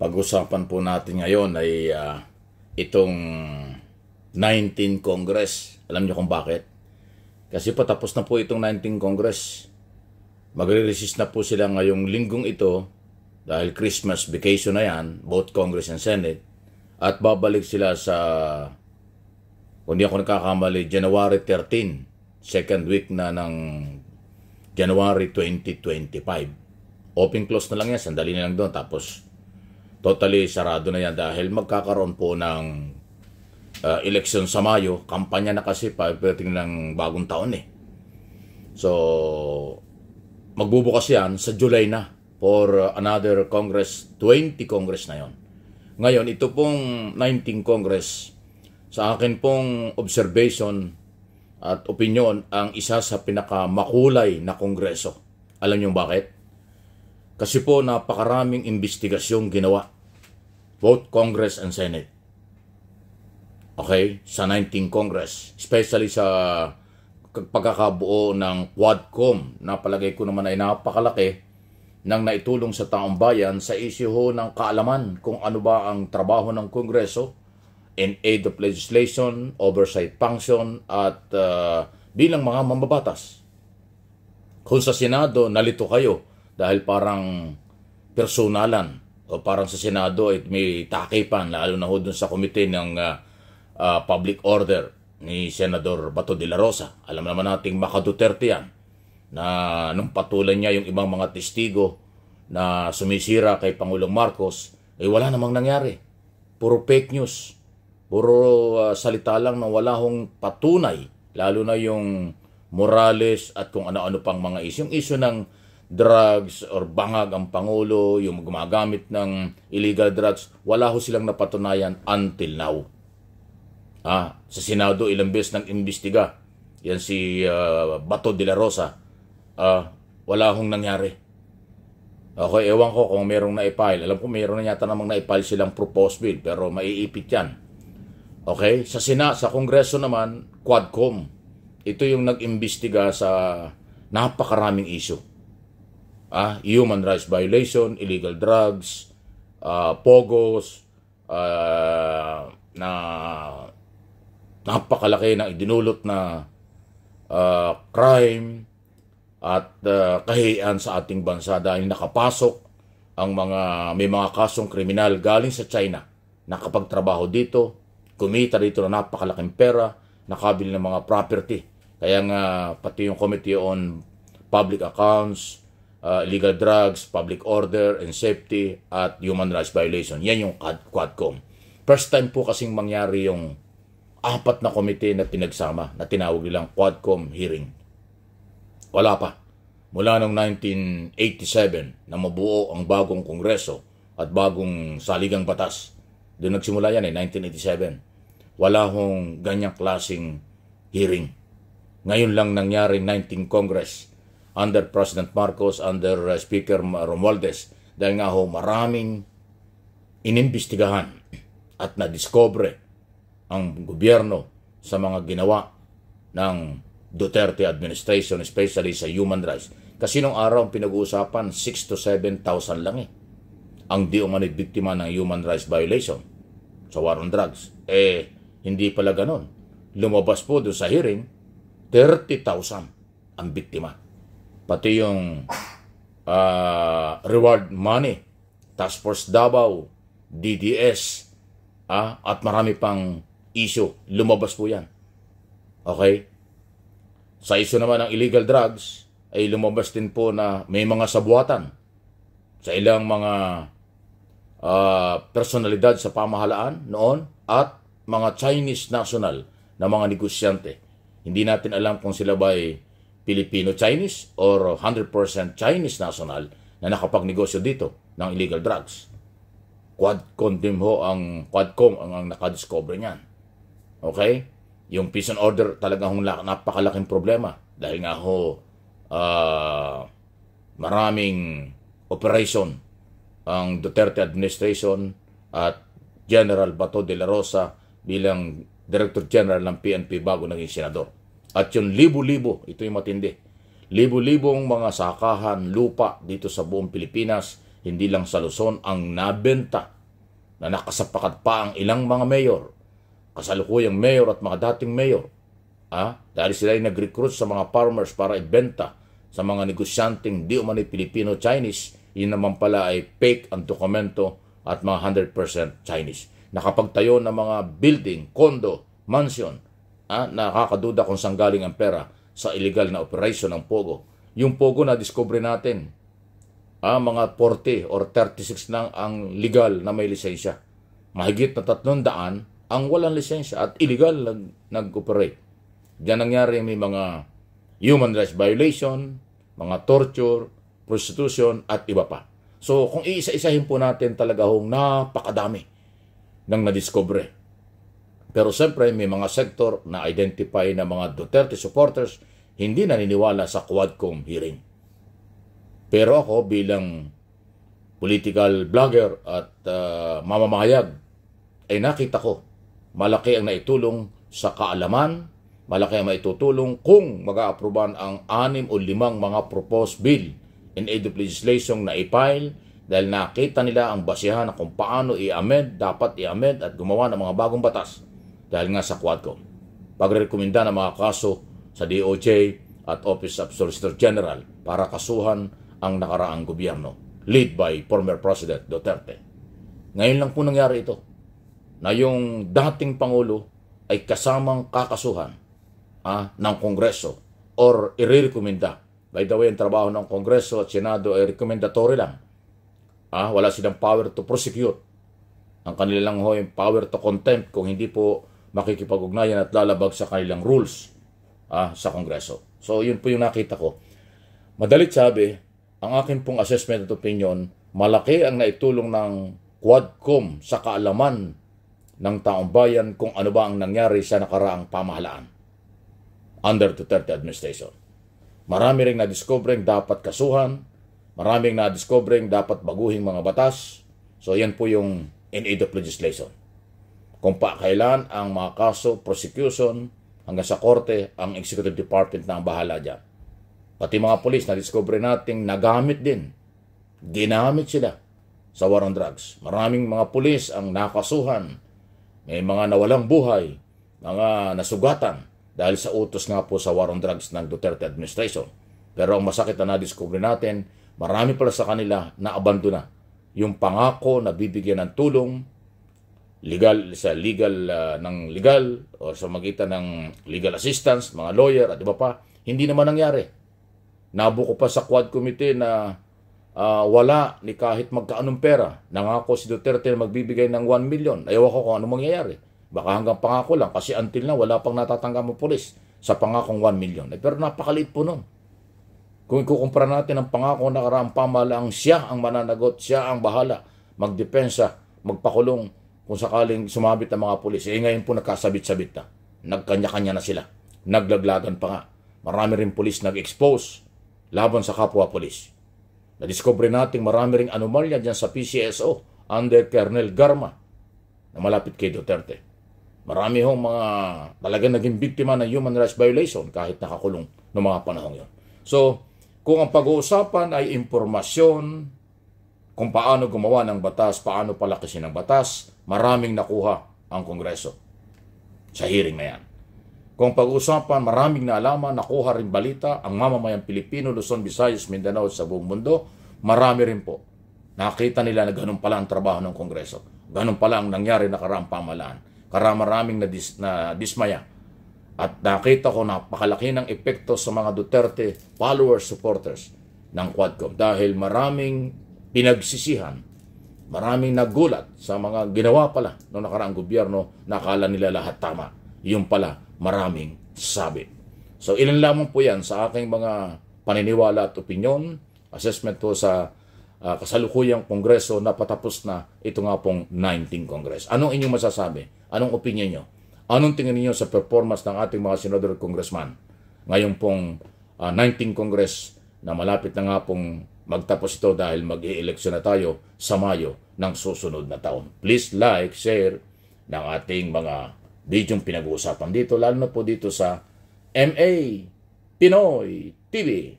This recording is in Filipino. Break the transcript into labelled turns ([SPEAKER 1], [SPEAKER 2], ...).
[SPEAKER 1] Pag-usapan po natin ngayon ay itong 19th Congress. Alam niyo kung bakit? Kasi patapos na po itong 19th Congress. Magre-resist na po sila ngayong linggong ito dahil Christmas vacation na yan, both Congress and Senate. At babalik sila sa, kung di ako nakakamali, January 13, second week na ng January 2025. Open close na lang yan, sandali na lang doon. Tapos totally sarado na yan dahil magkakaroon po ng election sa Mayo. Kampanya na kasi pagdating ng bagong taon eh. So, magbubukas yan sa July na for another Congress, 20 Congress na yon. Ngayon, ito pong 19 Congress, sa akin pong observation at opinion, ang isa sa pinakamakulay na kongreso. Alam niyo bakit? Kasi po napakaraming investigasyong ginawa, both Congress and Senate. Okay? Sa 19th Congress. Especially sa pagkakabuo ng Quadcom, na palagay ko naman ay napakalaki nang naitulong sa taong bayan sa isyu ng kaalaman kung ano ba ang trabaho ng Kongreso in aid of legislation, oversight function, at bilang mga mambabatas. Kung sa Senado, nalito kayo dahil parang personalan o parang sa Senado ay may takipan, lalo na ho dun sa komite ng public order ni Senador Bato de la Rosa. Alam naman nating Maka Duterte yan, na nung patulan niya yung ibang mga testigo na sumisira kay Pangulong Marcos, ay wala namang nangyari. Puro fake news. Puro salita lang na wala hong patunay. Lalo na yung Morales at kung ano-ano pang mga isyu. Yung isyu ng drugs or bangag ang Pangulo, yung gumagamit ng illegal drugs, wala ho silang napatunayan until now. Sa Senado, ilang beses nang imbestiga. Yan si Bato de la Rosa. Wala hong nangyari. Okay, ewan ko kung merong na-file. Alam ko meron na yata namang na-file silang proposed bill, pero maiipit yan. Okay, sa Kongreso naman, Quadcom. Ito yung nag-imbestiga sa napakaraming issue. Human rights violation, illegal drugs, pogos, na napakalaki na idinulot na crime at kahihiyan sa ating bansa dahil nakapasok ang may mga kasong kriminal galing sa China, nakapagtrabaho dito, kumita dito na napakalaking pera, nakabili ng mga property. Kaya nga pati yung Committee on Public Accounts, illegal drugs, public order and safety at human rights violation, yan yung Quadcom. First time po kasing mangyari yung 4 na komite na pinagsama na tinawag nilang Quadcom hearing. Wala pa. Mula noong 1987 na mabuo ang bagong kongreso at bagong saligang batas. Doon nagsimula yan 1987. Wala hong ganyang klaseng hearing. Ngayon lang nangyari 19th Congress under President Marcos, under Speaker Romualdez. Dahil nga ho maraming inimbestigahan at nadiscover ang gobyerno sa mga ginawa ng Duterte administration, especially sa human rights. Kasi nung araw ang pinag-uusapan, 6,000 to 7,000 lang ang di umano'y biktima ng human rights violation sa war on drugs. Hindi pala ganon. Lumabas po doon sa hearing, 30,000 ang biktima. Pati yung reward money, Task Force Davao, DDS, at marami pang issue. Lumabas po yan. Okay? Sa issue naman ng illegal drugs, ay lumabas din po na may mga sabuatan sa ilang mga personalidad sa pamahalaan noon at mga Chinese national na mga negosyante. Hindi natin alam kung sila ba ay Filipino-Chinese or 100% Chinese national na nakapagnegosyo dito ng illegal drugs. Quadcom ang nakadiscover niyan. Okay? Yung peace and order talagang napakalaking problema dahil nga ho maraming operation ang Duterte administration at General Bato de la Rosa bilang Director General ng PNP bago naging senador. At yung libo-libo, ito yung matindi, libo-libong mga sakahan, lupa dito sa buong Pilipinas hindi lang sa Luzon ang nabenta na nakasapakat pa ang ilang mga mayor, kasalukuyang mayor at mga dating mayor. Dahil sila ay nag-recruit sa mga farmers para ibenta sa mga negosyanteng di umano'y Filipino-Chinese, yun naman pala ay fake ang dokumento at mga 100% Chinese. Nakapagtayo ng mga building, condo, mansion, nakakaduda kung saan galing ang pera sa illegal na operation ng Pogo. Yung Pogo na discover natin, mga 40 or 36 lang ang legal na may lisensya. Mahigit na 300 ang walang lisensya at illegal nag-operate. Diyan nangyari may mga human rights violation, mga torture, prostitution at iba pa. So kung iisa-isahin po natin talaga napakadami ng nadiscover. Pero siyempre may mga sektor na identify na mga Duterte supporters hindi naniniwala sa Quadcom hearing. Pero ako bilang political blogger at mamamahayag ay nakita ko malaki ang naitulong sa kaalaman, malaki ang maitutulong kung mag-aaproban ang 6 o 5 mga proposed bill in aid of legislation na i-file dahil nakita nila ang basihan na kung paano i-amend, dapat i-amend at gumawa ng mga bagong batas dahil nga sa Quadcom. Pagrekomenda ng mga kaso sa DOJ at Office of Solicitor General para kasuhan ang nakaraang gobyerno, lead by former President Duterte. Ngayon lang po nangyari ito, na yung dating Pangulo ay kasamang kakasuhan ng Kongreso or irerekomenda. By the way, ang trabaho ng Kongreso at Senado ay recommendatory lang. Wala silang power to prosecute. Ang kanilang yung power to contempt kung hindi po makikipag-ugnayan at lalabag sa kanilang rules sa Kongreso. So, yun po yung nakita ko. Madalit sabi, ang akin pong assessment at opinion, malaki ang naitulong ng Quadcom sa kaalaman ng taong bayan kung ano ba ang nangyari sa nakaraang pamahalaan under Duterte administration. Marami ring na-discovering dapat kasuhan, maraming na-discovering dapat baguhin mga batas. So yan po yung in aid of legislation. Kung kailan ang mga kaso, prosecution, hanggang sa korte, ang executive department na ang bahala dyan. Pati mga polis, na-discover natin, nagamit din. Ginamit sila sa war on drugs. Maraming mga polis ang nakasuhan. May mga nawalang buhay, mga nasugatan dahil sa utos nga po sa war on drugs ng Duterte administration. Pero ang masakit na na-discover natin, marami pala sa kanila na abandona yung pangako na bibigyan ng tulong legal o sa magitan ng legal assistance, mga lawyer at iba pa. Hindi naman nangyari. Nabuko pa sa Quad Committee na wala ni kahit magkaanong pera. Nangako si Duterte na magbibigay ng 1 million. Ayaw ako kung anong mangyayari. Baka hanggang pangako lang kasi until na wala pang natatanggap ng pulis sa pangakong 1 million. Pero napakaliit po nun. Kung ikukumpara natin ang pangako na nakaraang pamahalaang siya ang mananagot, siya ang bahala, magdepensa, magpakulong kung sakaling sumabit ang mga pulis. Ngayon po nagkasabit-sabit na. Nagkanya-kanya na sila. Naglaglagan pa nga. Marami rin pulis nag-expose laban sa kapwa-polis. Na-discover natin marami ring anomalya dyan sa PCSO under Colonel Garma na malapit kay Duterte. Marami hong mga talagang naging biktima ng human rights violation kahit nakakulong noong mga panahon yun. So, kung ang pag-uusapan ay impormasyon kung paano gumawa ng batas, paano palakisin ang batas, maraming nakuha ang Kongreso sa hearing na yan. Kung pag-usapan, maraming naalaman, nakuha rin balita, ang mamamayang Pilipino, Luzon, Visayas, Mindanao sa buong mundo, marami rin po. Nakita nila na ganun pala ang trabaho ng Kongreso. Ganun pala ang nangyari na karaang pamahalaan. Maraming dismaya. At nakita ko napakalaki ng epekto sa mga Duterte followers, supporters ng Quadcom. Dahil maraming pinagsisihan, maraming nagulat sa mga ginawa pala ng nakaraang gobyerno na akala nila lahat tama. Yung pala, maraming sabi. So ilan lamang po yan sa aking mga paniniwala at opinyon, assessment po sa kasalukuyang Kongreso na patapos na ito nga pong 19th Congress. Anong inyong masasabi? Anong opinion nyo? Anong tingin niyo sa performance ng ating mga senador at congressman ngayon pong 19th Congress na malapit na nga pong magtapos ito dahil mag-i-eleksyon na tayo sa Mayo ng susunod na taon. Please like, share ng ating mga bidyong pinag-uusapan dito, lalo na po dito sa MA Pinoy TV.